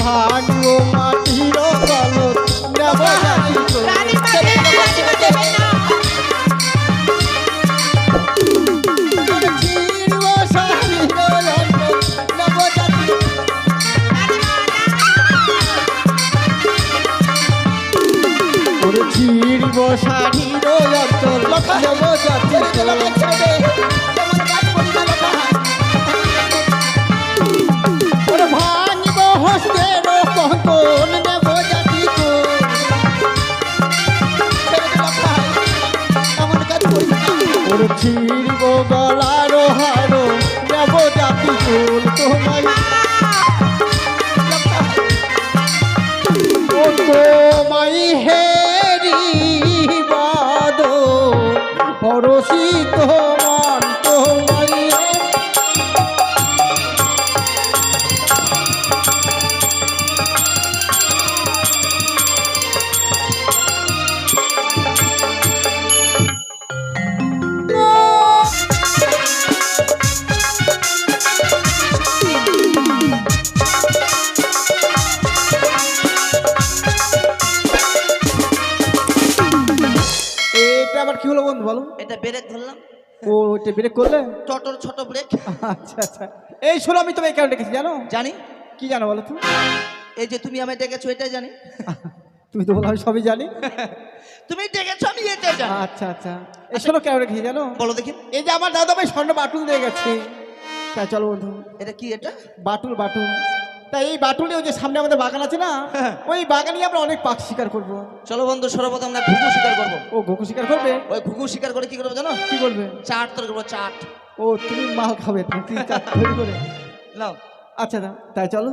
ভাঙবো মাটির গলত নেব জাতি কুল ছিড়ব শাড়ির অন্তর নেব জাতি ছিড়ব শাড়ির অন্তর নেব জাতি ভাঙব হস্তের কঙ্কন নেব জাতি কুল ছিড়ব গলার হার নেব জাতি কুল তোমায় তোমায় হেরি বাদ পরশিত মান তোমায় এটা আবার কি হলো বন্ধু বলো? এটা ব্রেক ধরলাম। ও ওইটা ব্রেক করলে? চটর ছোট ব্রেক। আচ্ছা আচ্ছা এই শোনো আমি তোমায় কেন ডেকেছি জানো? জানি। কি জানো বলো তো? এই যে তুমি আমায় ডেকেছো এটাই জানি। তুমি তো বলো আমি সবই জানি। তুমি ডেকেছো আমি এটাই জানি। আচ্ছা আচ্ছা এই শোনো কেন ডেকেছি জানো? বলো দেখি। এই যে আমার দাদা ভাই স্বর্ণ বাটুল দিয়ে গেছে। তাই চলো বন্ধু। এটা কি? এটা বাটুল বাটুল। তাই এই বাটুলে ওই যে সামনে আমাদের বাগান আছে না, ওই বাগানে আমরা অনেক পাখ শিকার করবো। চলো বন্ধু সর্বপ্রথম আমরা ঘুঘু শিকার করবো। ও ঘুঘু শিকার করবে? ওই ঘুঘু শিকার করে কি করবো জানো? কি করবে? চাট তৈরি করবো, চাট। ও তুমি মাল খাবে তুমি চাট তৈরি করে নাও। আচ্ছা না তাই চলো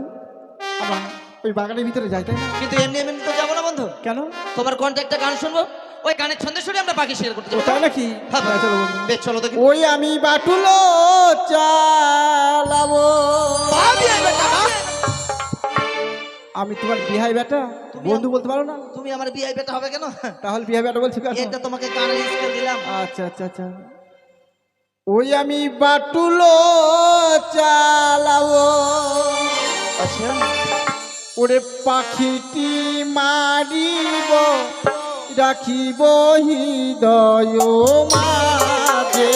আমরা ওই বাগানের ভিতরে যাই তাই না? কিন্তু এমনি এমনি তো যাবো না বন্ধু। কেন? তোমার কন্ট্যাক্টটা গান শুনবো, ওই গানের ছন্দে শুনে আমরা পাখি শিকার করতে ও যাবো। তাই নাকি? হ্যাঁ তাই চলো বন্ধু। বেশ চলো দেখি। ওই আমি বাটুলো চালাবো। আমি তোমার বিহাই বেটা বন্ধু বলতে পারো না? তুমি আমার বিআই বেটা হবে কেন? তাহলে বিহাই বেটা বলছি কেন? এটা তোমাকে গানের স্কেল দিলাম। আচ্ছা আচ্ছা আচ্ছা ওই আমি বাটুলো চালাবো। আচ্ছা ওরে পাখিটি মারিব রাখিব হৃদয় মাঝে।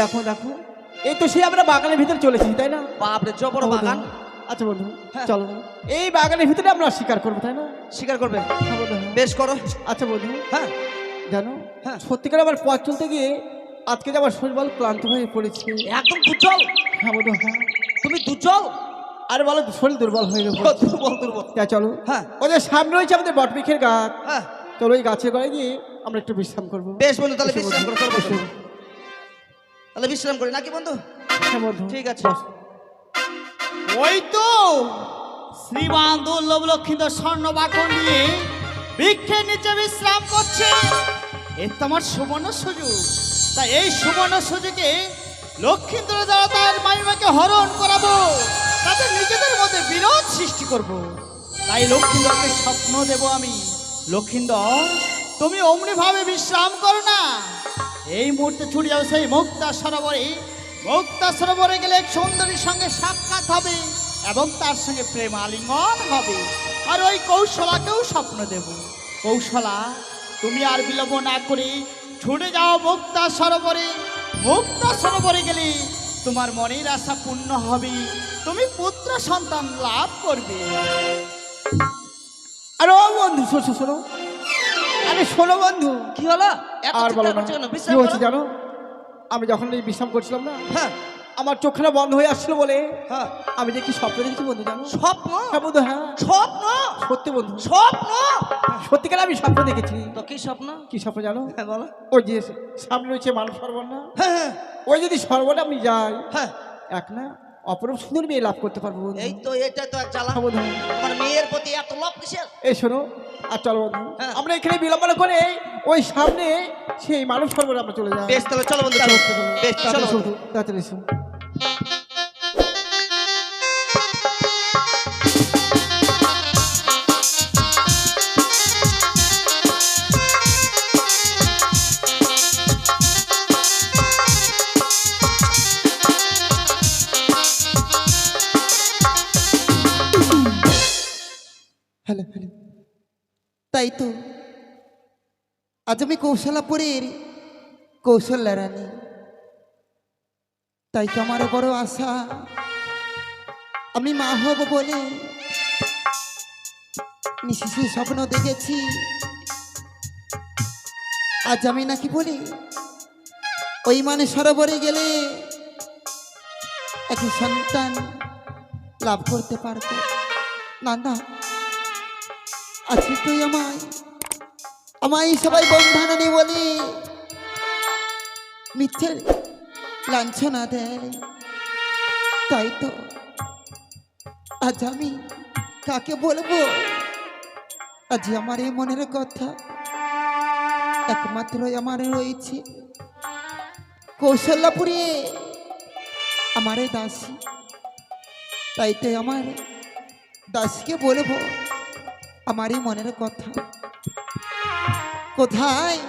দেখো দেখো এই তো সেই আমরা বাগানের ভিতরে চলেছি তাই না? বাপরে জবর বাগান। আচ্ছা বন্ধু হ্যাঁ। চলো এই বাগানের ভিতরে আমরা শিকার করবো তাই না? শিকার করবে? হ্যাঁ বন্ধু, হ্যাঁ। বেশ করো। আচ্ছা বন্ধু হ্যাঁ জানো হ্যাঁ। সত্যিকার আমার পথ চলতে গিয়ে আজকে যে আমার শরীর বল ক্লান্ত হয়ে পড়েছে। একদম দুর্বল। হ্যাঁ বন্ধু হ্যাঁ। তুমি দুর্বল? আরে বলো শরীর দুর্বল হয়ে গেছে। দুর্বল দুর্বল। তা চলো হ্যাঁ। ওদের সামনে রয়েছে আমাদের বটবৃক্ষের গাছ। হ্যাঁ চলো এই গাছের গোড়ায় গিয়ে আমরা একটু বিশ্রাম করবো। বেশ বন্ধু তাহলে এসো বিশ্রাম বন্ধু, করো। চলো এসো। বন্ধু। তাহলে বিশ্রাম করি নাকি বন্ধু? হ্যাঁ বন্ধু ঠিক আছে। বস। ওই তো শ্রীমান দুর্লভ লক্ষিন্দর স্বর্ণ বাটন নিয়ে বৃক্ষের নিচে বিশ্রাম করছে। এর তো আমার সুবর্ণ সুযোগ। তাই এই সুবর্ণ সুযোগে লক্ষিন্দর দ্বারা তার মাইমাকে হরণ করাবো, তাদের নিজেদের মধ্যে বিরোধ সৃষ্টি করব। তাই লক্ষিন্দরকে স্বপ্ন দেব আমি। লক্ষিন্দর, তুমি অমনি ভাবে বিশ্রাম করো না। এই মুহূর্তে ছুটে যাও সেই মুক্তা সরোবরে। মুক্তা সরোবরে গেলে এক সুন্দরীর সঙ্গে সাক্ষাৎ হবে এবং তার সঙ্গে প্রেম আলিঙ্গন হবে। আর ওই কৌশলাকেও স্বপ্ন দেব। কৌশলা, তুমি আর বিলম্ব না করে ছুটে যাও মুক্তা সরোবরে। মুক্তা সরোবরে গেলে তোমার মনের আশা পূর্ণ হবে, তুমি পুত্র সন্তান লাভ করবে। আরে ও বন্ধু, শোনো শোনো, আরে শোনো বন্ধু। কি হলো? এত আর বলো চিৎকার না, করছো কেন? কি বিশ্রাম হচ্ছে করো। জানো? আমি যখন এই বিশ্রাম করছিলাম না, হ্যাঁ আমার চোখখানা বন্ধ হয়ে আসছিল বলে হ্যাঁ। আমি যে কি স্বপ্ন দেখেছি বন্ধু জানো? স্বপ্ন? হ্যাঁ বন্ধু, হ্যাঁ স্বপ্ন? সত্যি বন্ধু, স্বপ্ন? সত্যিকার আমি স্বপ্ন দেখেছি। তো কি স্বপ্ন? কি স্বপ্ন জানো? হ্যাঁ বলো। ওই যে সামনে রয়েছে মানব সরোবর না, হ্যাঁ হ্যাঁ ওই যদি সরোবরে আমি যাই, হ্যাঁ। এক না অপরূপ সুন্দর মেয়ে লাভ করতে পারবো বন্ধু। এই তো, এটা তো এক জ্বালা। হ্যাঁ বন্ধু, আমার মেয়ের প্রতি এত লোভ কিসের? এই শোনো, আর চলো বন্ধু হ্যাঁ। আমরা এখানে বিলম্ব না করে ওই সামনে সেই মানব সরোবরে আমরা চলে যাই। বেশ, তাহলে চলো বন্ধু, চলো, চলো। চলো। বেশ, চলো তাড়াতাড়ি বন্ধু। এসো, তাড়াতাড়ি এসো। হ্যালো হ্যালো, তাই তো আজ আমি কৌশলাপুরের কৌশল্যা রানী। তাই তো আমারও বড় আশা, আমি মা হব বলে নিশিসে স্বপ্ন দেখেছি। আজ আমি নাকি বলি ওই মানে সরোবরে গেলে একটি সন্তান লাভ করতে পারবো। না না, আজকে তুই আমায় সবাই বন্ধানা নেই বলে মিথ্যে লাঞ্ছনা দেয়। তাই তো আজ আমি কাকে বলবো? আজ আমার এই মনের কথা একমাত্র আমার রয়েছে কৌশল্যাপুরে আমার এই দাসী। তাই তো আমার দাসীকে বলবো আমারই মনের কথা। কোথায়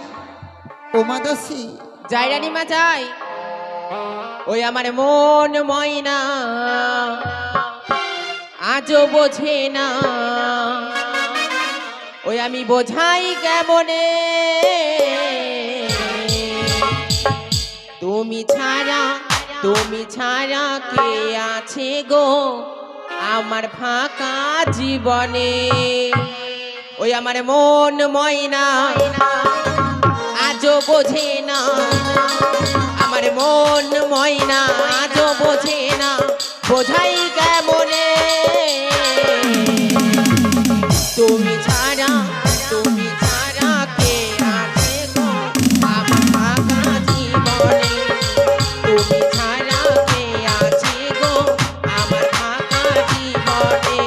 ও মা দাসী? যাই রানীমা যাই, ওই আমার মন ময়না আজও বোঝে না, ওই আমি বোঝাই কেমনে, তুমি ছাড়া কে আছে গো আমার ফাঁকা জীবনে। ওই আমার মন ময়না আজও বোঝে না, আমার মন ময়না আজও বোঝে না, বোঝাই কেমনে, তুমি ছাড়া কে আছে গো আমার ফাঁকা জীবনে, তুমি ছাড়া কে আছে গো আমার ফাঁকা জীবনে।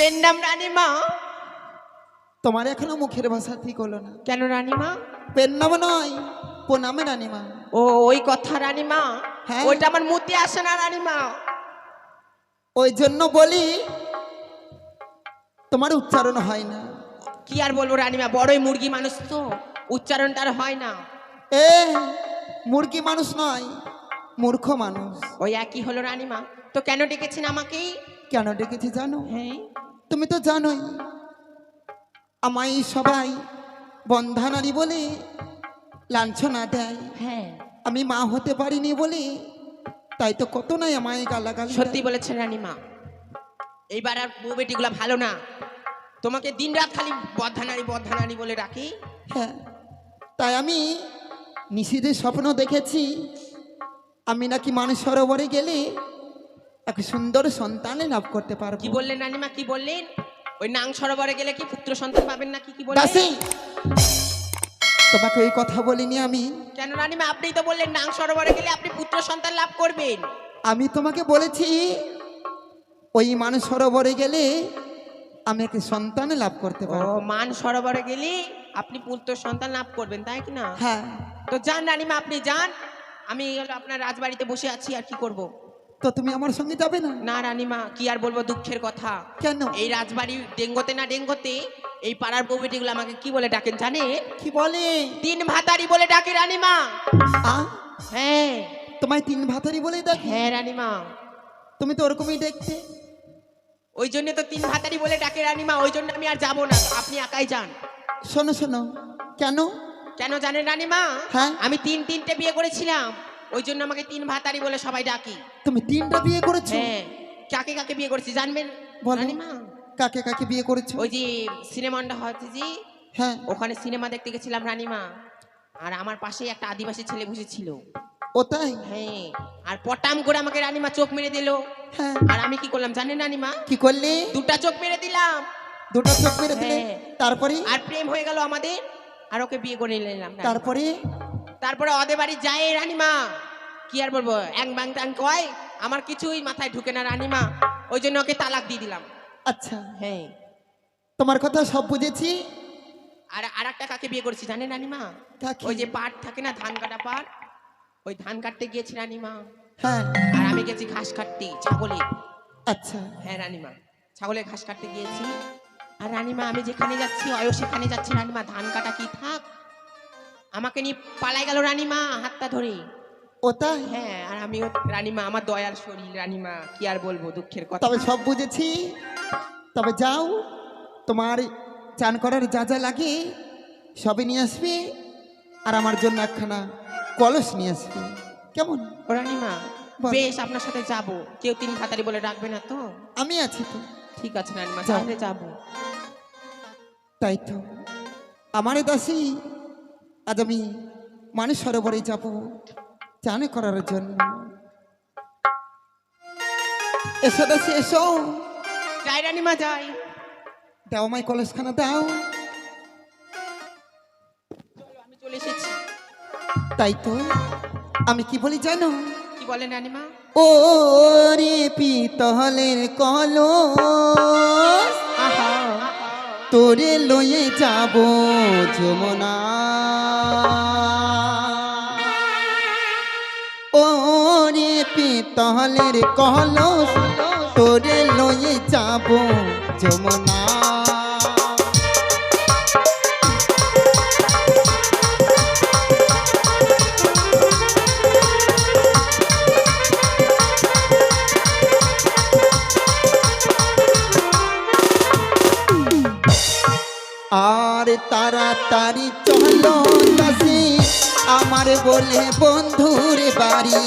পেন নাম রানীমা। তোমার এখনো মুখের ভাষা ঠিক হলো না। কেন রানীমা? পেন নাম নয়, প্রণামে রানীমা। ও ওই কথা রানীমা, হ্যাঁ। ওইটা আমার মুতে আসে না রানীমা। ওই জন্য বলি তোমার উচ্চারণ হয় না। কি আর বলবো রানীমা, বড়ই মুরগি মানুষ তো, উচ্চারণটা আর হয় না। এ মুরগি মানুষ নয়, মূর্খ মানুষ। ওই একই হলো রানীমা। তো কেন ডেকেছেন আমাকে? কেন ডেকেছি জানো? হ্যাঁ। তুমি তো জানোই আমায় সবাই বন্ধানারী বলে লাঞ্ছনা দেয়। হ্যাঁ আমি মা হতে পারিনি বলে তাই তো কত নাই আমায় গালাগালি দেয়। সত্যি বলেছেন রানীমা, এইবার আর বউ বেটিগুলা ভালো না। তোমাকে দিন রাত খালি বদ্ধানারী বদ্ধানারী বলে ডাকি। হ্যাঁ, তাই আমি নিশিদের স্বপ্ন দেখেছি আমি নাকি মানুষ সরোবরে গেলে এক সুন্দর সন্তান লাভ করতে পারবো। কি বললেন রানীমা, কি বললেন? ওই নাং সরোবরে গেলে কি পুত্র সন্তান পাবেন না? কি বললেন? দাসী, তোমাকে ওই কথা বলিনি আমি। কেন রানীমা, আপনিই তো বললেন নাং সরোবরে গেলে আপনি পুত্র সন্তান লাভ করবেন। আমি তোমাকে বলেছি ওই মানুষ সরোবরে গেলে আমি এক সন্তান লাভ করতে ও পারবো। মান সরোবরে গেলে আপনি পুত্র সন্তান লাভ করবেন, তাই কি না? হ্যাঁ, তো যান রানীমা, আপনি যান। আমি হলো আপনার রাজবাড়িতে বসে আছি, আর কি করব? তো তুমি আমার সঙ্গে যাবে না? না রানীমা, কি আর বলবো, দুঃখের কথা। কেন? এই রাজবাড়ি ডেঙ্গোতে না ডেঙ্গোতে এই পাড়ার বউ বেটিগুলো আমাকে কি বলে ডাকেন জানে? কি বলে? তিন ভাতারি বলে ডাকে রানীমা। আ? হ্যাঁ তোমায় তিন ভাতারি বলেই দেখি? হ্যাঁ রানীমা, তুমি তো ওরকমই দেখতে। ওই জন্য তো তিন ভাতারি বলে ডাকে রানীমা। ওই জন্য আমি আর যাবো না, আপনি একাই যান। শোনো শোনো, কেন? কেন জানেন রানীমা? হ্যাঁ? আমি তিনটে বিয়ে করেছিলাম, ওই জন্য আমাকে তিন ভাতারি বলে সবাই ডাকি। তুমি তিনটা বিয়ে করেছো? হ্যাঁ, কাকে কাকে বিয়ে করেছি জানবেন বলো। রানীমা? কাকে কাকে বিয়ে করেছো? ওই যে সিনেমাটা হচ্ছে যে, হ্যাঁ। ওখানে সিনেমা দেখতে গেছিলাম রানীমা, আর আমার পাশেই একটা আদিবাসী ছেলে বসেছিল। ও তাই? হ্যাঁ, আর পটাম করে আমাকে রানীমা চোখ মেরে দিল। হ্যাঁ। আর আমি কি করলাম জানেন রানীমা? কি করলে? দুটা চোখ মেরে দিলাম। দুটো চোখ মেরে দিলে? হ্যাঁ। তারপরে? আর প্রেম হয়ে গেল আমাদের, আর ওকে বিয়ে করে নিলাম। তারপরে? তারপরে ওদের বাড়ি যায় রানীমা, কি আর বলবো, এক ব্যাং ট্যাং কয়, আমার কিছুই মাথায় ঢুকে না রানীমা। ওই জন্য ওকে তালাক দিয়ে দিলাম। আচ্ছা, হ্যাঁ। তোমার কথা সব বুঝেছি। আর একটা কাকে বিয়ে করেছি জানেন রানীমা? কাকে? ওই যে পাট থাকে না, ধান কাটা পাট, ওই ধান কাটতে গিয়েছি রানীমা। হ্যাঁ। আর আমি গেছি ঘাস কাটতে, ছাগলে। আচ্ছা। হ্যাঁ রানীমা, ছাগলের ঘাস কাটতে গিয়েছি। আর রানীমা আমি যেখানে যাচ্ছি অয় সেখানে যাচ্ছি রানীমা, ধান কাটা কি থাক, আমাকে নিয়ে পালাই গেল রানীমা হাতটা ধরে। ও তাই? হ্যাঁ, আর আমিও রানীমা, আমার দয়ার শরীর রানীমা, কি আর বলবো, দুঃখের কথা। তবে সব বুঝেছি। তবে যাও, তোমার চান করার যা যা লাগে সবই নিয়ে আসবে, আর আমার জন্য একখানা কলস নিয়ে আসবে, কেমন? ও রানীমা, বল। বেশ, আপনার সাথে যাব। কেউ তিন ভাতারি বলে ডাকবে না তো? আমি আছি তো। ঠিক আছে রানীমা, যাও। তাহলে যাবো। তাই তো আমারে দাসী, আজ আমি মানুষ সরোবরে যাব চান করার জন্য। এসো দাসী, এসো। যাই রানীমা, যাই। দাও আমায় কলসখানা দাও। আমি চলে এসেছি। তাই তো আমি কি বলি জানো? কি বলেন রানীমা? ও রে পিতলের কলস, আহা, তোরে লয়ে যাব যমুনা। ও রে পিতলের কলস, তোরে লয়ে যাব যমুনা। আর তাড়াতাড়ি চলো দাসী, আমার বলে বন্ধুর বাড়ি।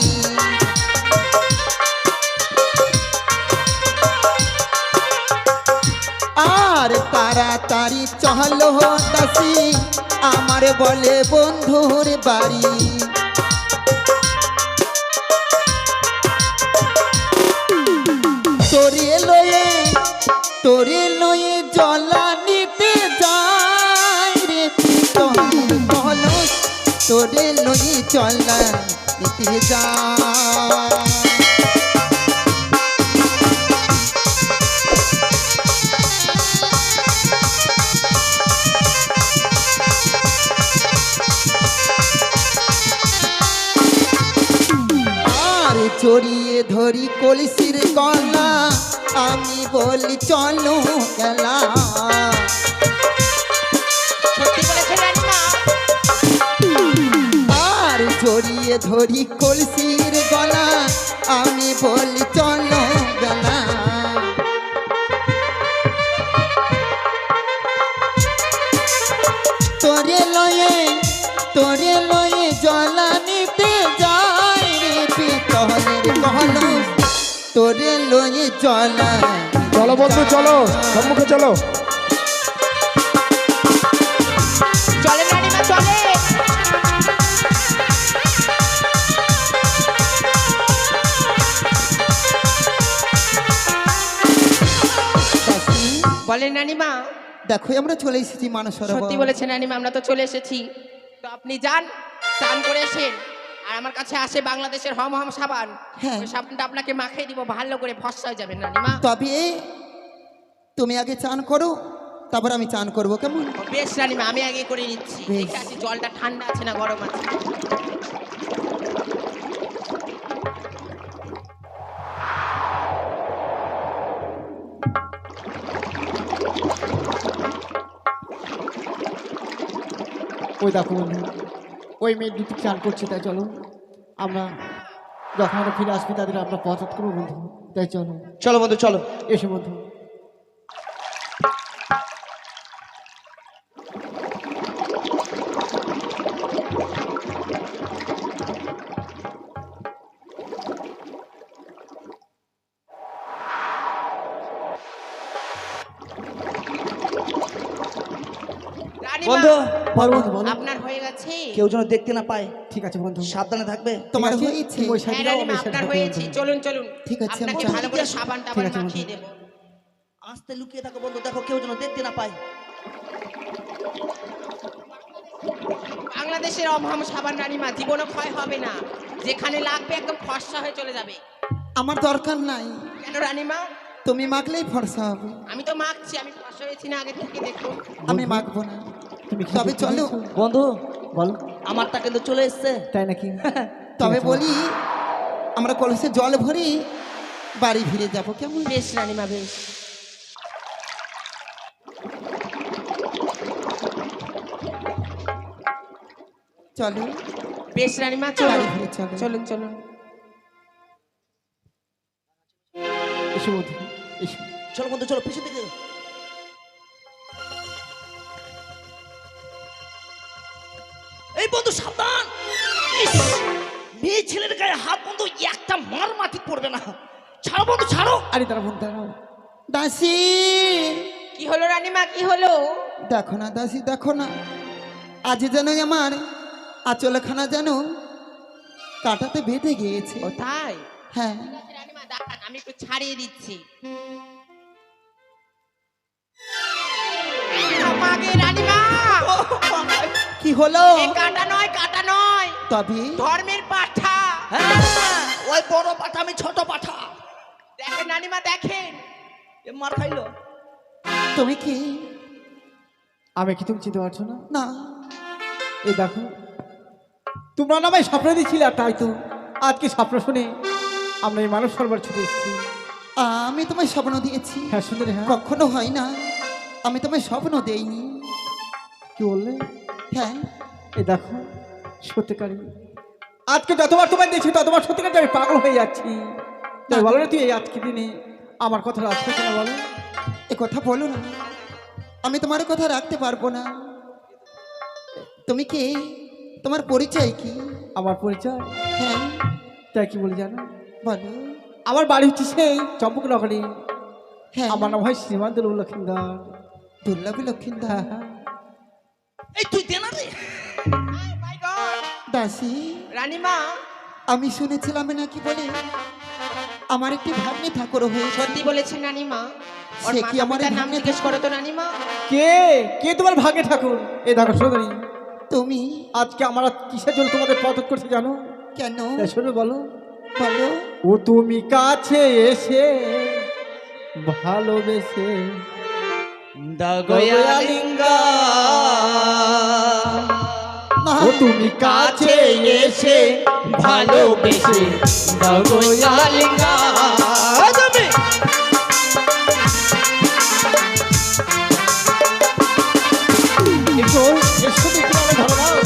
আর তাড়াতাড়ি চলো দাসী, আমার বলে বন্ধুর বাড়ি। তোরে লয়ে জলা নিতে যাই রে পিতলের কলস, তোরে লয়ে জলা নিতে যাই। ধরি কলসির গলা আমি বলি চলো গেলা সত্যি বলেছেন রানীমা। আর জড়িয়ে ধরি কলসির গলা আমি বলি চলো গেলা তোরে লয়ে জলা নিতে যাই রে পিতলের কলস তোরে লয়ে জলা চলো বন্ধু চলো সম্মুখে চলো। চলে রানীমা চলে। বলেন রানীমা। দেখো আমরা চলে এসেছি মানস সত্যি সরোবর। বলেছেন রানীমা, আমরা তো চলে এসেছি। তো আপনি যান, স্নান করে এসেন। আর আমার কাছে আসে বাংলাদেশের হম হম সাবান, হ্যাঁ। ওই সাবানটা আপনাকে মাখিয়ে দিব, ভালো করে ফর্সা হয়ে যাবেন রানীমা। তবে তুমি আগে চান করো তারপর আমি চান করব কেমন? বেশ রানীমা, আমি আগে করে নিচ্ছি। বেশ। দেখে আসি জলটা ঠান্ডা আছে না গরম আছে। ওই দেখো বন্ধু, ওই মেয়ে দুটি চান করছে, তাই চলো আমরা যখন আমরা ফিরে আসবি তাদের আমরা পথ করবো বন্ধু, তাই চলো। চলো বন্ধু চলো। এসো বন্ধু। রানীমা, বন্ধু বলো বন্ধু বলো। আপনার হয়ে গেছে? কেউ যেন দেখতে না পায়, ঠিক আছে বন্ধু, সাবধানে থাকবে। তোমার ঠিক আছে? হয়েছে? তুমি ওই সাইডে হ্যাঁ যাও, রানীমা, আমি এই সাইডে আপনার থাকি হয়েছে। বন্ধু। চলুন চলুন, ঠিক আছে, আপনাকে আমরা ভালো করে সাবানটা ঠিক আবার আছে, মাখিয়ে বন্ধু। দেবো। আস্তে লুকিয়ে থাকো বন্ধু, দেখো কেউ যেন দেখতে না পায়। বাংলাদেশের অমহাম সাবান রানীমা, জীবনও ক্ষয় হবে না, যেখানে লাগবে একদম ফর্সা হয়ে চলে যাবে। আমার দরকার নাই, কেন রানীমা? তুমি মাখলেই ফর্সা হবে। আমি তো মাখছি, আমি ফর্সা হয়েছি না আগে থেকে, দেখুন। আমি মাখবো না। তুমি কি তবে দেখতে চলো। পেয়েছো? বন্ধু বলো। আমারটা কিন্তু চলে এসছে। তাই নাকি? তবে ঠিক আছে, বলি আমরা কলসে জল ভরি বাড়ি ফিরে যাবো কেমন? বেশ রানীমা, বেশ। চলো বেশ রানীমা, চলুন বাড়ি ফিরে চলো। চলুন চলুন। এসো বন্ধু এসো। চলো বন্ধু চলো, পিছন দিকে। এই বন্ধু সাবধান, ইস, মেয়ে ছেলের গায়ে হাত বন্ধু, একটা মার মাটি পড়বে না। ছাড়ো বন্ধু ছাড়ো। আরে দাঁড়া বন্ধু দাঁড়াও। দাসী কি হলো রানীমা, কি হলো? দেখো না দাসী, দেখো না, আজ যেন আমার আঁচলখানা যেন কাঁটাতে বেঁধে গিয়েছে। ও তাই? হ্যাঁ, ঠিক আছে রানীমা, দাঁড়ান, আমি একটু ছাড়িয়ে দিচ্ছি। আমাকে রানীমা, কি হলো? এ কাটা নয়, কাটা নয়, তবে ধর্মের পাঠা। হ্যাঁ, ওই বড় পাঠা, আমি ছোট পাঠা। দেখেন রানীমা, দেখেন। এ মার খাইলো। তুমি কি? আমি কি তুমি চিনতে পারছো না? না, এই দেখো, তোমরা না আমায় স্বপ্ন দিচ্ছিলে, আর তাই তো আজকে স্বপ্ন শুনে আমরা এই মানব সরোবর ছুটে এসেছি। আমি তোমায় স্বপ্ন দিয়েছি? হ্যাঁ সুন্দরী, হ্যাঁ। কখনো হয় না, আমি তোমায় স্বপ্ন দেইনি। কি বললে? হ্যাঁ, এই দেখো, সত্যিকারই আজকে যতবার তোমায় দেখছি ততবার সত্যিকার আমি পাগল হয়ে যাচ্ছি। তাই বলো না, তুই এই আজকে দিনে আমার কথা রাখতে কেন বলো? এ কথা বলো না, আমি তোমার কথা রাখতে পারবো না। তুমি কে? তোমার পরিচয় কি? আমার পরিচয়? হ্যাঁ, তাই কি বলি জানো? বলো। আমার বাড়ি হচ্ছে সেই চম্পকনগরে। হ্যাঁ, আমার নাম হয় শ্রীমান লক্ষ্মীদার। দুর্লভী লক্ষ্মীন্দর। হ্যাঁ। এই তুই দে না রে। Oh my God! দাসী, রানীমা, আমি শুনেছিলাম নাকি বলে আমার একটি ভাগ্নে ঠাকুর হয়েছে। সত্যি বলেছেন রানীমা। ওর সে কি মাতা আমার পিতার নাম ভাগ্নে জিজ্ঞেস করো তো রানীমা। কে কে তোমার ভাগে ঠাকুর? এই দেখো সুন্দরী, তুমি আজকে আমরা কিসের জন্য তোমাদের পথ করছি জানো? কেন? এই শোনো, বলো। বলো। ও তুমি কাছে এসে ভালোবেসে দয়ালিঙ্গা ও তুমি কাছে এসে ভালোবেসে দাও গো আলিঙ্গন। তুমি একটু এসো দেখি আমার ধরো দাও।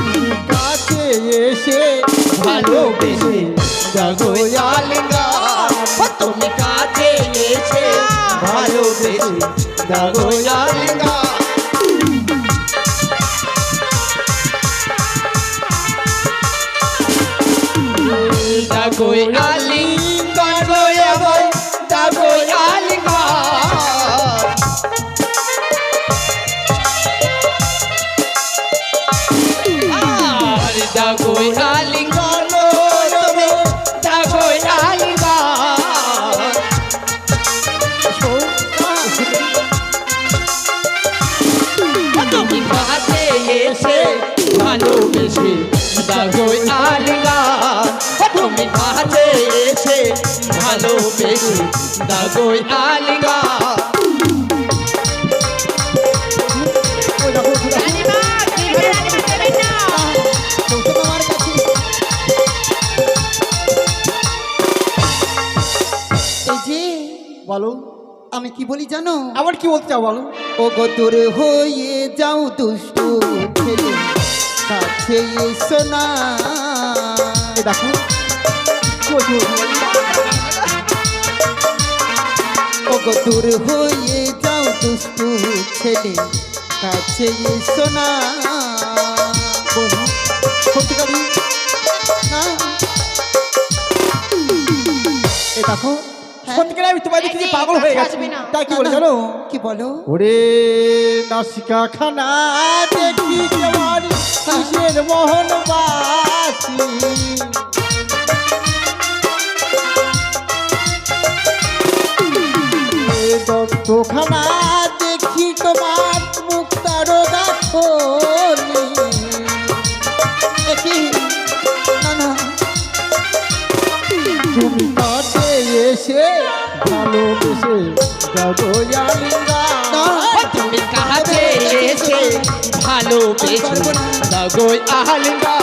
তুমি কাছে এসে ভালোবেসে দাও গো আলিঙ্গন। তুমি কাছে এসে ভালোবেসে দাও গো আলিঙ্গন। দাগো আলিঙ্গন গো দাগো আলিঙ্গন। আর দাগো আলিঙ্গন তুমি দাগো আলিঙ্গন। তুমি কাছে এসে ভালোবেসে দাগো আলিঙ্গন। তুমি কাছে এসে ভালোবেসে দাগো আলিঙ্গন। রানীমা কি হলো রানীমা দেবেন না? তোমার কাছে এই যে বলো আমি কি বলি জানো? আবার কি বলতে চাও বলো। ও গো দূর হয়ে যাও দুষ্টু ছেলে, কাছে এসো না। এই দেখো কি বলছি ও গো দূর হয়ে যাও দুষ্টু ছেলে, কাছে এসো না। বলো সত্যিকারই না এই দেখো হ্যাঁ? সত্যিকারে আমি তোমায় দেখি যে পাগল হয়ে গেছি। আসবে না। তাই কি না, বলে না। জানো? কি বলো? ওরে নাসিকা খানা দেখি কেমন কিসের মোহনবাসী। দত্তখানা দেখি তোমার মুক্তার গাছনি। একই না না তুমি কাছে এসে ভালোবেসে যাবো আলিঙ্গন। তুমি কাছে এসে ভালোবেসে যাবো আলিঙ্গন।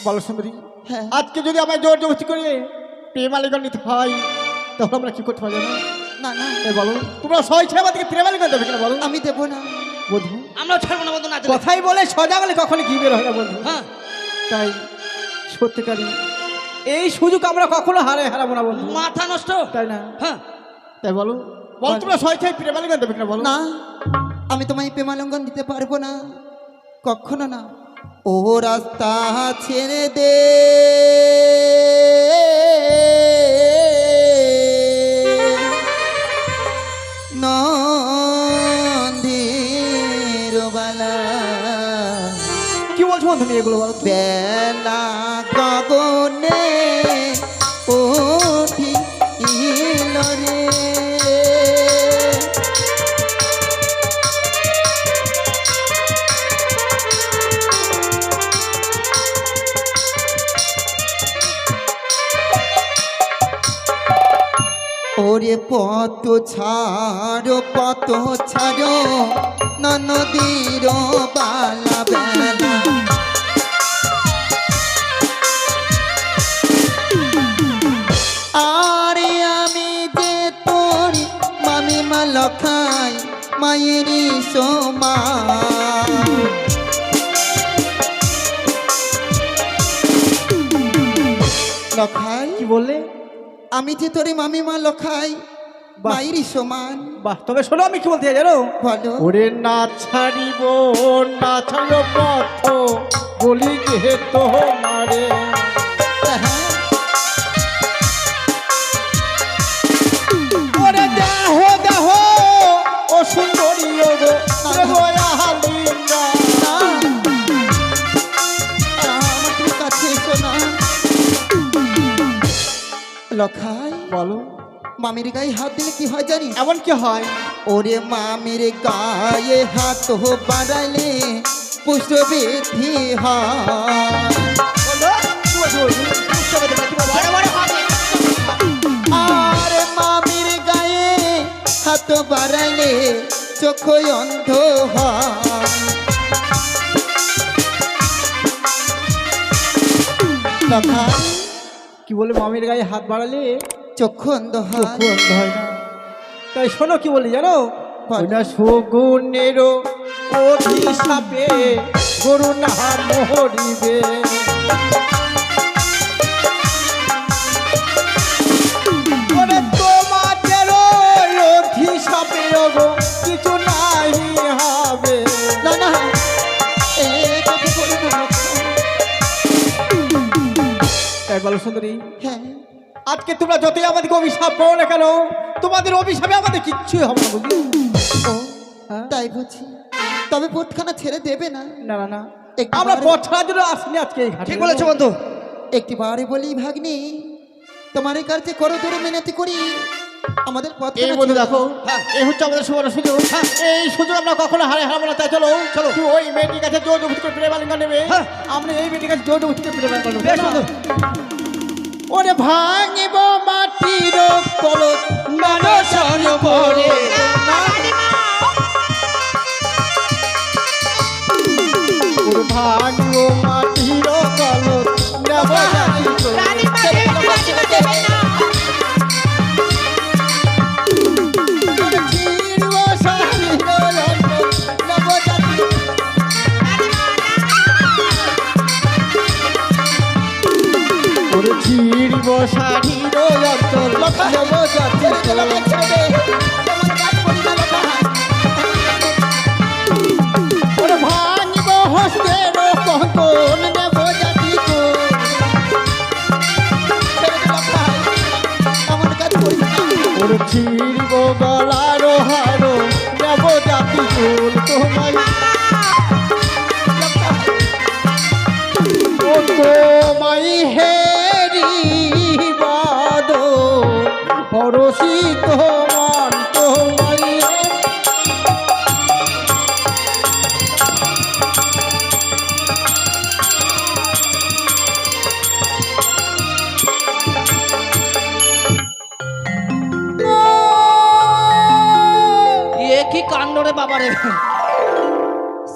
বলো সুন্দরী, হ্যাঁ। আজকে যদি আমায় জোর জবরদস্তি করে প্রেম আলিঙ্গন নিতে হয় তাহলে আমরা কি করতে পারি জানো? না না এই বলো তোমরা সবাই ছেলে আমাদেরকে প্রেম আলিঙ্গন দেবে কিনা বলো? আমি দেবো না। বন্ধু আমরা ছাড়বো না বন্ধু না দিলে। কথাই বলে সজা বলে কখনো কি বের হয় না বন্ধু। হ্যাঁ তাই সত্যিকারই এই সুযোগ আমরা কখনো হারাবো না বন্ধু, মাথা নষ্ট। তাই না? হ্যাঁ তাই বলো বল তোমরা সবাই ছেলে প্রেম আলিঙ্গন দেবে কিনা বলো? না আমি তোমায় প্রেমালঙ্ঘন দিতে পারবো না, কখনো না। ও রাস্তা ছেড়ে দে, নন্দির বালা কি বলছো বন্ধু তুমি এগুলো বলো তো? বেলা গগনে উঠিল রে। ওরে পত ছাড়ো নদীর বালা বেলা। আরে আমি যে তোর মামি মা লখাই মায়েরই সমান। লখাই কি বললে? আমি যে তোরে মামি মা লখাই বাহ। মায়েরই সমান। বাহ তবে শোনো আমি কি বলতে চাই জানো? বলো ওরে না ছাড়িব না ছাড়িব পথ বলি গে তোমারে। হ্যাঁ, ওরে দেহ দেহ ও সুন্দরী ও গো হালিঙ্গা। না আমার তুমি কাছে এসো না। লখাই বলো মামির গায়ে হাত দিলে কি হয় জানিস? এমন কি হয়? ওরে মামির গায়ে হাত বাড়াইলে পুষ্পবৃদ্ধি হয়। বড় বড় হবে। আর মামির গায়ে হাত বাড়াইলে চোখ অন্ধ হয়। লখাই কি বলে মামির গায়ে হাত বাড়ালে চক্ষু অন্ধ হয়। চক্ষু অন্ধ হয় না। তাই শোনো কি বলি জানো, বল। ওটা শগুনেরও অভিশাপে গরু না মহরিবে। ওরে তোমাদেরও অভিশাপে ওগো কিছু নাই হবে। না না এই কথা বলো না লখাই। তাই বলো সুন্দরী, হ্যাঁ আজকে তোমরা যতই আমাদেরকে অভিশাপ করো না কেন, তোমাদের অভিশাপে আমাদের কিচ্ছুই হবে না, বুঝলি? ও হ্যাঁ? তাই বুঝি, তবে পথখানা ছেড়ে দেবে না? না না না, একটু আমরা বাড়ি- পছাড়ার জন্য আসিনি আজকে এই ঘাটে। ঠিক বলেছো বন্ধু। একটি বারে বলি ভাগ্নি, তোমার কাছে করো ধরে মিনতি করি, আমাদের পথ এই বন্ধু দেখো, এই হচ্ছে আমাদের সুবর্ণ সুযোগ। এই সুযোগ আমরা কখনো হারাবো না। তাই চলো চলো, তুই ওই মেয়েটির কাছে জোর জবরদস্তি করে প্রেমালিঙ্গা নেবে, হ্যাঁ। আমরা এই মেয়েটির কাছে জোর জবরদস্তি করে প্রেমালিঙ্গা নেবো। বেশ বন্ধু। ওরে ভাঙিব মাটির কলস মানসন করে ওরে ভাঙিব মাটির কলস নেব জানি তো। রানীমা রানীমা দেবে না। ওরে ছিড়ব শাড়ির রঙ নেব জানি তো। ওরে ছিড়ব শাড়ির অন্তর নেব জানি তো। ওরে ভাঙিব হস্তের কঙ্কন নেব জানি তো। ওরে ছিড়ব গলার হার নেব জাতি ফুল তোমায়। ও তোমায় হেরি বাদ পরশিত মান তোমায়। এ কি কাণ্ড রে বাবা রে,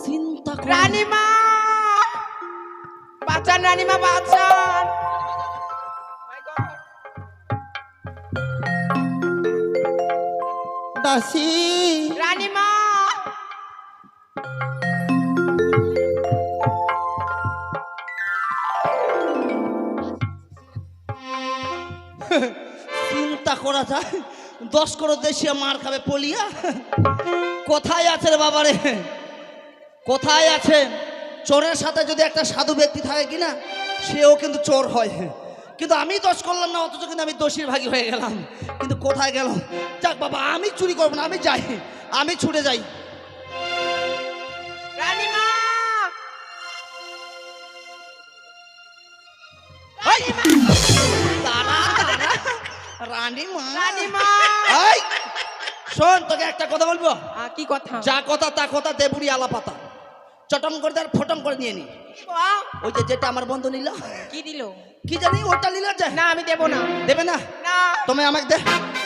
চিন্তা কর। রানীমা বাঁচান, রানীমা বাঁচান। দাসী রানীমা চিন্তা করা যায়, 10 করোড় দেশিয়া মার খাবে পলিয়া। কোথায় আছে রে বাবা রে, কোথায় আছে? চোরের সাথে যদি একটা সাধু ব্যক্তি থাকে কিনা, সেও কিন্তু চোর হয়। কিন্তু আমি দোষ করলাম না, অথচ কিন্তু আমি দোষীর ভাগী হয়ে গেলাম। কিন্তু কোথায় গেল? যাক বাবা, আমি চুরি করবো না, আমি যাই, আমি ছুটে যাই। রানীমা এই! দাঁড়া, দাঁড়া, রানীমা। রানীমা এই! শোন, তোকে একটা কথা বলবো। কি কথা? যা কথা তা কথা, দেবুড়ি আলা পাতা, চটম করে তার ফটম করে নিয়ে নি। ওই যে যেটা আমার বন্ধু নিল, কি দিল? কি জানি ওটা নিল যে। না আমি দেব না। দেবে না? না তুমি আমাকে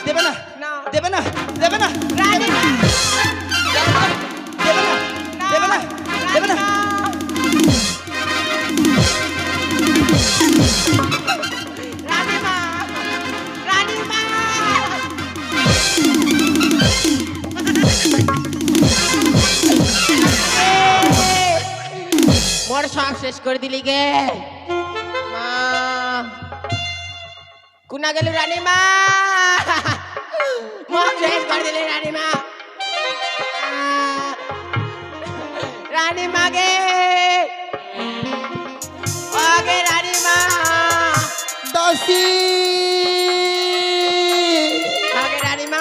দেবে না? না দেবে না? দেবে না? রানীমা দেবে না? দেবে না? দেবে না? রানীমা রানীমা মোর সব শেষ করে দিলি গে মা। কুনা গেল রানীমা, মোর শেষ করে দিলি রানীমা। রানীমা গে আগে রানীমা, দাসী আগে রানীমা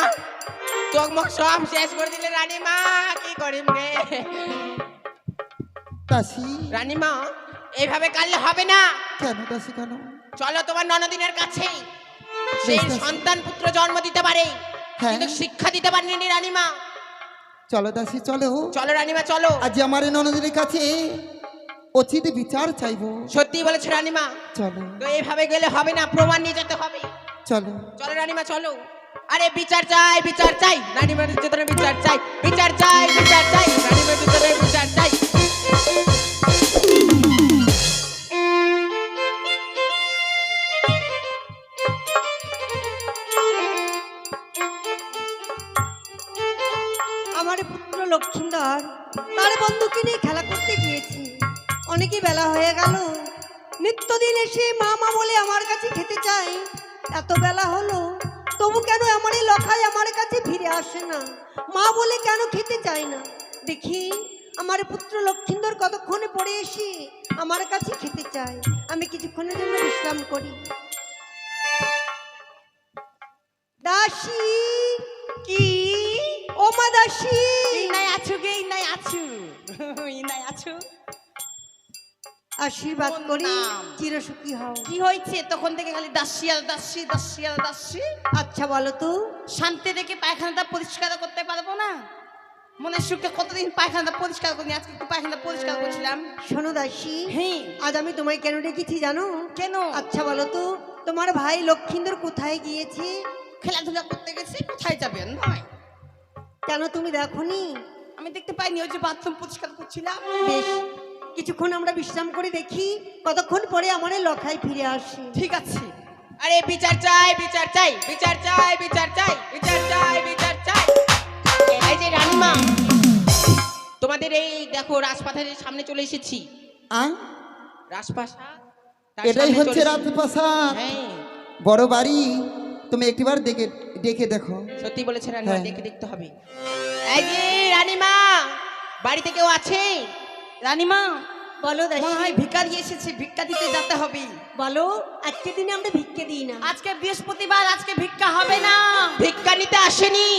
তোক মোক সব শেষ করে দিলে রানীমা, কি করিম রে? দাসী রানীমা এইভাবে কাটলে হবে না। কেন দাসী কেন? চলো তোমার ননদিনের কাছে, সেই বেশ, বেশ। সন্তান পুত্র জন্ম দিতে পারে হ্যাঁ। কিন্তু শিক্ষা দিতে পারেনি রানীমা। চলো দাসী চলো, চলো রানীমা চলো। আজ আমার এই ননদের কাছে উচিত বিচার চাইবো। সত্যি বলেছো রানীমা, চলো তো এইভাবে গেলে হবে না, প্রমাণ নিয়ে যেতে হবে। চলো। চলো রানীমা চলো। আরে বিচার চাই, বিচার চাই, রানীমার ভিতরে বিচার চাই, বিচার চাই, বিচার চাই, রানীমার ভিতরে বিচার চাই। আমার পুত্র লক্ষিন্দর তার বন্ধুকে নিয়ে খেলা করতে গিয়েছি, অনেকই বেলা হয়ে গেল। নিত্যদিন এসে মা মা বলে আমার কাছে খেতে চাই, এত বেলা হলো তবু কেন আমার এই লখাই আমার কাছে ফিরে আসে না, মা বলে কেন খেতে চায় না। দেখি আমার পুত্র লক্ষিন্দর কতক্ষণে পড়ে এসে আমার কাছে খেতে চায়, আমি কিছুক্ষণের জন্য বিশ্রাম করি। দাসী, কি ও মা দাসী, ইনাই আছো গে, ইনাই আছো, ইনাই আছো। আশীর্বাদ কোন করি নাম? চিরসুখী হও। কি হয়েছে তখন থেকে খালি দাসী আর দাসী, দাসী আর দাসী? আচ্ছা বলো তো, শান্তি রেখে পায়খানাটা পরিষ্কার করতে পারবো না? মনের সুখে কতদিন পায়খানাটা পরিষ্কার করিনি, আজকে একটু পায়খানাটা পরিষ্কার করছিলাম। শোনো দাসী, হ্যাঁ আজ আমি তোমায় কেন ডেকেছি জানো? কেন? আচ্ছা বলো তো, তোমার ভাই লক্ষিন্দর কোথায় গিয়েছে? খেলাধুলা করতে গেছে, কোথায় যাবেন ভাই? কেন তুমি দেখোনি? আমি দেখতে পাইনি, ওই যে বাথরুম পরিষ্কার করছিলাম। বেশ, কিছুক্ষণ আমরা বিশ্রাম করে দেখি কতক্ষণ পরে আমার এই লখাই ফিরে আসি। ঠিক আছে। আরে বিচার চাই, বিচার চাই, বিচার চাই, বিচার চাই, বিচার চাই, বিচার চাই। এই যে রানীমা, তোমাদের এই দেখো রাজপ্রাসাদের সামনে চলে এসেছি। আহ, রাজপ্রাসাদ, তার এটাই সামনে হচ্ছে চলে এসেছি। রাজপ্রাসাদ, হ্যাঁ বড় বাড়ি। তুমি একবার ডেকে দেখো। সত্যি বলেছে রানীমা, হ্যাঁ। দেখে দেখতে হবে। এই যে রানীমা, বাড়িতে কেউ আছে? রানীমা, বলো মনে হয় দাসী, ভিখারি এসেছে, ভিক্ষা দিতে যেতে হবে। বলো, আজকে দিনে আমরা ভিক্ষে দিই না। আজকে বৃহস্পতিবার, আজকে ভিক্ষা হবে না। ভিক্ষা নিতে আসেনি,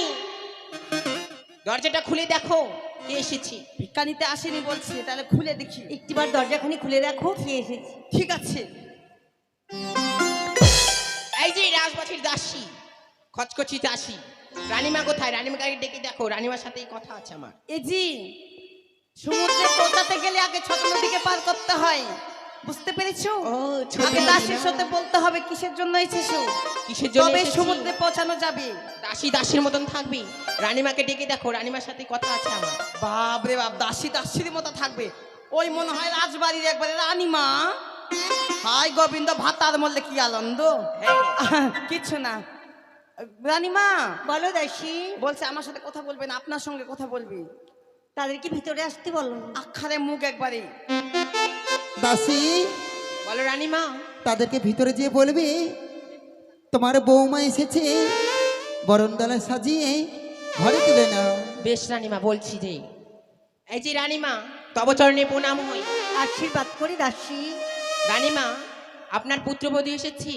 দরজাটা খুলে দেখো কে এসেছে। ভিক্ষা নিতে আসেনি বলছে, তাহলে খুলে দেখি। একটিবার দরজাখানি খুলে রাখো, কে এসেছে। ঠিক আছে। এই যে রাজবাসীর দাসী, খচখচি দাসী, রানীমা কোথায়? রানীমাকে ডেকে দেখো, রানীমার সাথেই কথা আছে আমার। এই জি, সমুদ্রে পৌঁছাতে গেলে আগে ছোট নদীকে পার করতে হয়, বুঝতে পেরেছো? আগে দাসীর সাথে বলতে হবে কিসের জন্য এসেছো, কিসের জন্য তবে সমুদ্রে পৌঁছানো যাবে। দাসী দাসীর মতন থাকবি। রানীমাকে ডেকে দেখো, রানীমার সাথে কথা আছে আমার। বাপ রে বাপ, দাসী দাসীর মতো থাকবে, ওই মনে হয় রাজবাড়ির একবারে রানীমা। হাই গোবিন্দ, ভাতার মরলে কি আনন্দ। কিছু না রানীমা, বলো দাসী, বলছে আমার সাথে কথা বলবে না, আপনার সঙ্গে কথা বলবি। তাদেরকে ভিতরে আসতে বলো। আখারে মুখ একবারে। দাসী, বলো রানীমা। তাদেরকে ভিতরে যেয়ে বলবে তোমার বৌমা এসেছে, বরণডালা সাজিয়ে ঘরে তুলে নাও। বেশ রানীমা, বলছি যে এই যে রানীমা, তব চরণে প্রণাম হই। আশীর্বাদ করি দাসী। রানীমা, আপনার পুত্রবধূ এসেছি,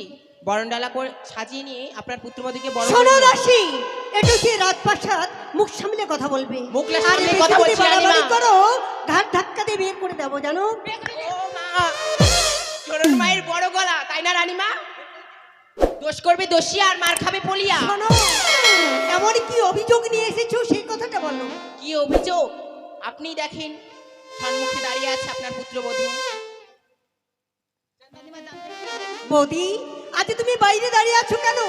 বরণডালা করে সাজিয়ে নিয়ে আপনার পুত্রবধূকে বরণ শোনো করে নিয়ে- দাসী, এটা হচ্ছে রাজপ্রাসাদ, মুখ সামলে কথা বলবে। মুখ আর সামলে বেশি কথা যদি বলছি বাড়াবাড়ি রানীমা। করো, ঘাট ধাক্কা দিয়ে বের করে দেবো জানো। ও মা, চোরের মায়ের বড় গলা, তাই না রানীমা? দোষ করবে দোষী আর মার খাবে পলিয়া। শোনো, এমন কি অভিযোগ নিয়ে এসেছো সেই কথাটা বলো। কি অভিযোগ? আপনি দেখেন, সম্মুখে দাঁড়িয়ে আছে আপনার পুত্রবধূ। বৌদি, আজ তুমি বাইরে দাঁড়িয়ে আছো কেন?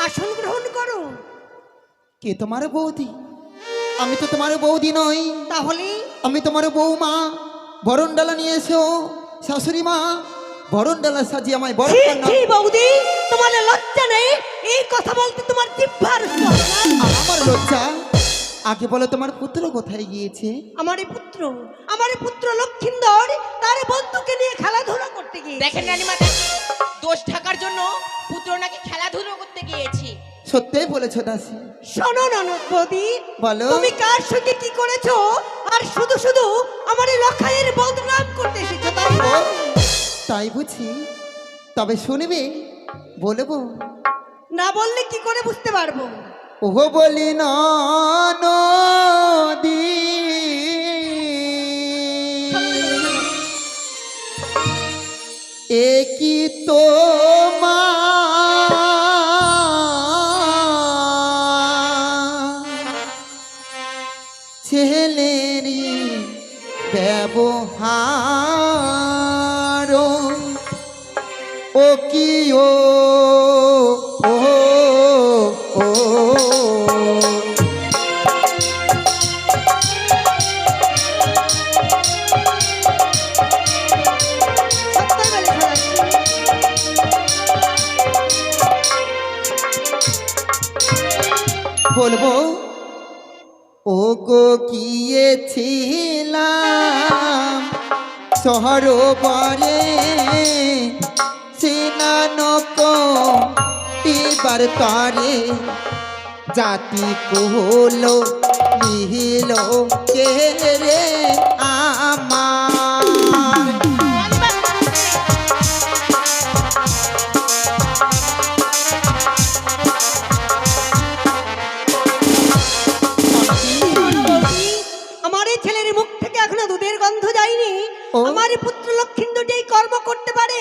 আসন গ্রহণ করো। কে তোমার বৌদি? আমি তো তোমার বৌদি নই, তাহলে আমি তোমার বৌমা। বরণডালা নিয়ে এসো শাশুড়ি মা, বরণডালা সাজিয়ে আমায় বরণ ছি, কর না। ছি, বৌদি, তোমার লজ্জা নেই এই কথা বলতে? তোমার জিহ্বার স্পর্শ। আমার লজ্জা? আগে বলো তোমার পুত্র কোথায় গিয়েছে? আমার পুত্র লক্ষিন্দর তার বন্ধুকে নিয়ে খেলাধুলা করতে গিয়েছে। দেখেন রানীমা, দেখেন, দোষ ঢাকার জন্য পুত্র নাকি খেলাধুলো করতে গিয়েছে। সত্যই বলেছো দাসী। শোনো ননদ বৌদি, বলো। তুমি কার সঙ্গে কি করেছো আর শুধু শুধু আমার এই লখাইয়ের বদনাম করতে এসেছো তাই না? ও, তাই বুঝি? তবে শুনবে, বলবো? না বললে কি করে বুঝতে পারবো? ওহো বলি না নদী, একই তো ছেলেরই ব্যবহার ও কি ও ও ও সত্যই বলে ফেলাচ্ছি। বলবো ও গো গিয়েছিলাম সরোবরে স্নান করিবার তরে জাতি কুল নিহিল কে রে আমার বলছি, আমার এই ছেলের মুখ থেকে এখনো দুধের গন্ধ যায়নি। ও। আমার এই পুত্র লক্ষিন্দর যে এই কর্ম করতে পারে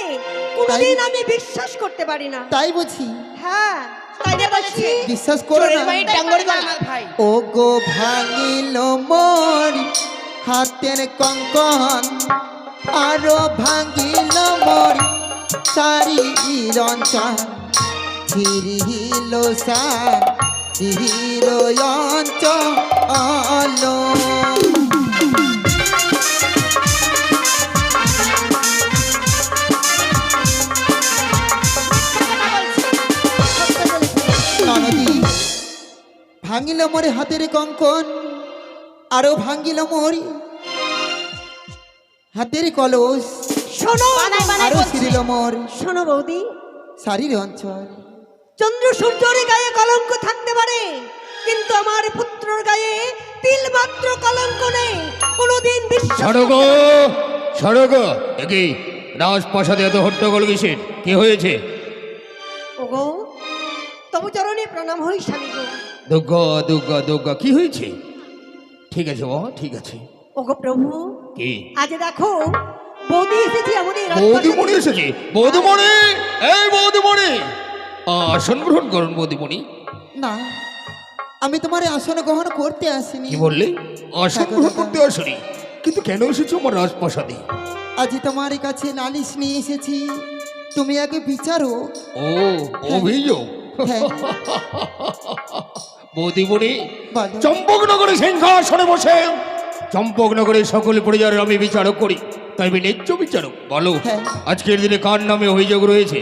কোনোদিন আমি বিশ্বাস করতে পারি না। তাই বুঝি হ্যাঁ তাই না বলছি। বিশ্বাস করো চোরের না বাড়ির ডাঙ্গর গলা আমার ভাই। ও গো ভাঙিল মোর হাতের কঙ্কন আরো ভাঙিল মোর শাড়ির অঞ্চল ছিড়িল শাড়ির অঞ্চল ননদী ভাঙিল মোর হাতের কঙ্কন আরো ভাঙিল মোর হাতের কলস শোনো আরো ছিড়িল মোর শোনো বৌদি, শাড়ির অঞ্চল চন্দ্র সূর্যের গায়ে কলঙ্ক থাকতে পারে কিন্তু আমার পুত্রর গায়ে তিল মাত্র কলঙ্ক নেই। কোনোদিন বিশ্বাস সড়ক সড়ক দেখি রাজপ্রাসাদে এত হট্টগোল কিসের কি হয়েছে? ওগো তবু চরণে প্রণাম হই স্বামী গো। দুর্গা দুর্গা দুর্গা কি হয়েছে? ঠিক আছে বাবা ঠিক আছে। ওগো প্রভু কি আজ দেখো বৌদি এসেছি আমাদের বৌদিমণি এসেছে? বৌদিমণি, এই বৌদিমণি আসন গ্রহণ করুন বৌদিমণি। না আমি তোমার আসন গ্রহণ করতে আসিনি। কি বললে? আসন গ্রহণ করতে আসনি কিন্তু কেন এসেছো আমার রাজপ্রাসাদে? আজ তোমার কাছে নালিশ নিয়ে এসেছি, তুমি আগে বিচারো। ও অভিযোগ হ্যাঁ, বৌদিমণি বলো। চম্পকনগরে সিংহাসনে বসে চম্পকনগরের সকল পরিবারের আমি বিচারক করি, তাই আমি ন্যায্য বিচারক। বলো হ্যাঁ। আজকের দিনে কার নামে অভিযোগ রয়েছে?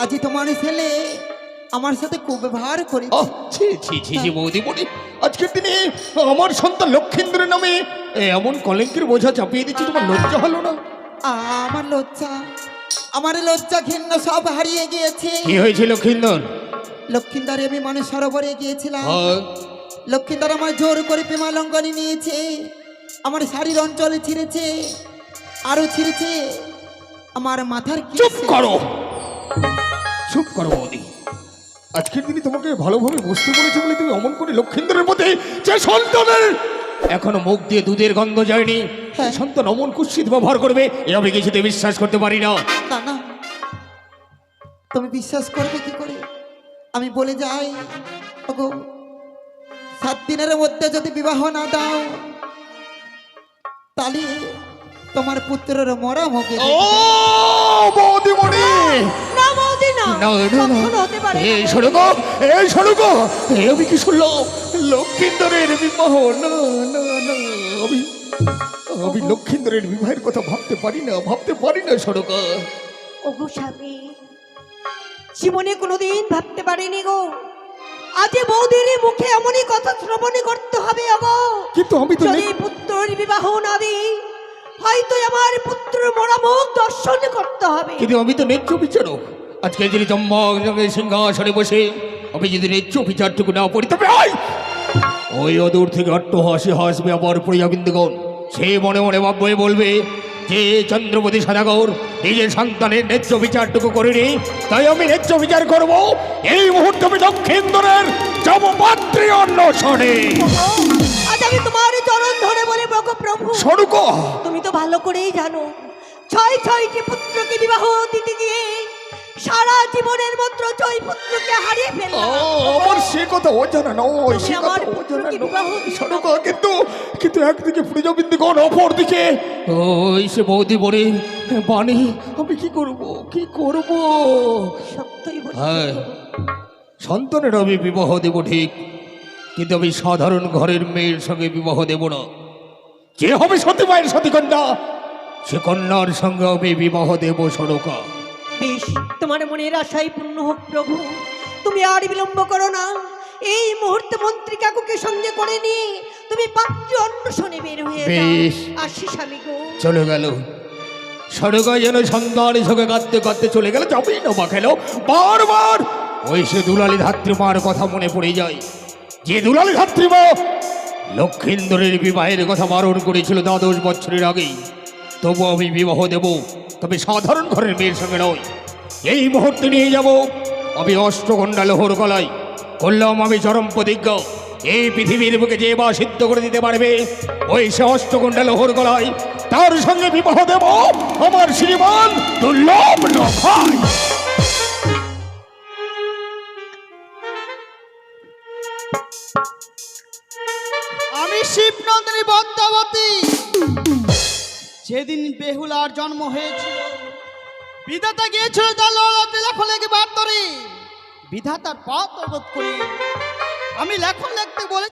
আজ তোমার ছেলে আমার সাথে খুব ব্যবহার করে। ছি ছি ছি ছি বৌদিমণি, আজকের দিনে আমার সন্তান লক্ষেন্দ্রের নামে এমন কলঙ্কের বোঝা চাপিয়ে দিচ্ছে, তোমার লজ্জা হলো না? আমার লজ্জা ঘৃণ্য সব হারিয়ে গিয়েছে। কি হয়েছে লক্ষেন্দর? লক্ষিন্দারে আমি মানুষ সরোবরে গিয়েছিলাম। হ্যাঁ, লক্ষিন্দার আমার জোর করে প্রেমালঙ্কনী নিয়েছে, আমার শাড়ির অঞ্চলে ছিঁড়েছে, আরো ছিঁড়েছে আমার মাথার চুপ কেশে। করো চুপ করো বৌদি, আজকের দিনে তোমাকে ভালোভাবে বুঝতে বলেছি বলে তুমি অমন করে লক্ষেন্দ্রের মধ্যে যে সন্তানের এখনো মুখ দিয়ে দুধের গন্ধ যায়নি হ্যাঁ। সন্তান অমন কুৎসিত ব্যবহার করবে এ আমি কিছুতে বিশ্বাস করতে পারি না। না না, তুমি বিশ্বাস করবে কি করে? আমি বলে যাই, ওগো 7 দিনের মধ্যে যদি বিবাহ না দাও তাহলে তোমার পুত্রের মরা মুখে ও বৌদিমণি, না বৌদি না না, না, না। কখনো হতে পারে না। এই শোনো গো, এই শোনো গো, এই আমি কি শুনলাম? লক্ষিন্দরের বিবাহ? না না না, আমি লক্ষিন্দরের বিবাহের কথা ভাবতে পারি না শোনো গো। ওগো স্বামী জীবনে কোনোদিন ভাবতে পারিনি গো আজ বৌদির মুখে এমনই কথা শ্রবণ করতে হবে। ওগো কিন্তু আমি তো যদি পুত্রের বিবাহ না দিই হয়তো আমার পুত্র মরা মুখ দর্শন করতে হবে। কিন্তু আমি তো ন্যায্য বিচারক, আজকে যদি চম্পকনগরের সিংহাসনে বসে আমি যদি ন্যায্য বিচারটুকু না পড়ি তবে ওই অদূর থেকে অট্টহাসি হাসবে আমার প্রিয়বৃন্দগণ। সে মনে মনে ভাববে, বলবে যে চন্দ্রপতি সদাগর নিজের সন্তানের ন্যায্য বিচারটুকু করেনি, তাই আমি ন্যায্য বিচার করব। এই মুহূর্তে আমি দক্ষিণের যাব পাত্রী অন্বেষণে। ওগো, আজ আমি তোমার চরণ ধরে বলে ওগো প্রভু স্বরূপ তুমি তো ভালো করেই জানো 6টি পুত্রকে বিবাহ দিতে গিয়ে সারা জীবনের মতো জয়পুত্রকে হারিয়ে ফেললাম। আমার সে কথা ও জানা নয়, তুমি সে আমার কথা ও জানা পুত্রকে বিবাহ নয়। দিও। শোনো গো, কিন্তু একদিকে প্রিয়বিন্দুগণ, অপর দিকে ওই সে বৌদি বলে বাণী, আমি কি করব? সত্যই বলছি। হ্যাঁ, সন্তানের আমি বিবাহ দেব ঠিক, কিন্তু আমি সাধারণ ঘরের মেয়ের সঙ্গে বিবাহ দেব না। যে হবে সতী মায়ের সতী কন্যা, সে কন্যার সঙ্গে আমি বিবাহ দেব সরকা। বেশ, তোমার মনের আশাই পূর্ণ হোক প্রভু। তুমি আর বিলম্ব করো না। এই মুহূর্তে মন্ত্রী কাকুকে সঙ্গে করে নিয়ে তুমি পাত্রী অন্বেষণে বের হয়ে যাও। বেশ। আসি স্বামী গো। চলে গেল সরকা, যেন সন্তানের সঙ্গে কাঁদতে কাঁদতে চলে গেল। যাবেই না মা, খেলো বারবার ওই সে দুলালী ধাত্রীমার কথা মনে পড়ে যায়, যে দুলালী ধাত্রীমা লক্ষিন্দরের বিবাহের কথা বারণ করেছিল 10 বছরের আগেই। তবু আমি বিবাহ দেব, তবে সাধারণ ঘরের মেয়ের সঙ্গে নয়। এই মুহূর্তে নিয়ে যাব আমি অষ্টকন্যা লোহর গলায়। করলাম আমি চরম প্রতিজ্ঞা, এই পৃথিবীর বুকে যে বা সিদ্ধ করে দিতে পারবে ওই সে অষ্টকন্যা লোহর গলায়, তার সঙ্গে বিবাহ দেব আমার শ্রীমান দুর্লভ লখাই। আমি শিবনন্দিনী পদ্মাবতী। যেদিন বেহুলার জন্ম হয়েছিল, বিধাতা গিয়েছিল তার ললাটে লেখন লেগে বার ধরে। বিধাতার পথ অবরোধ করে আমি লেখন লিখতে বলে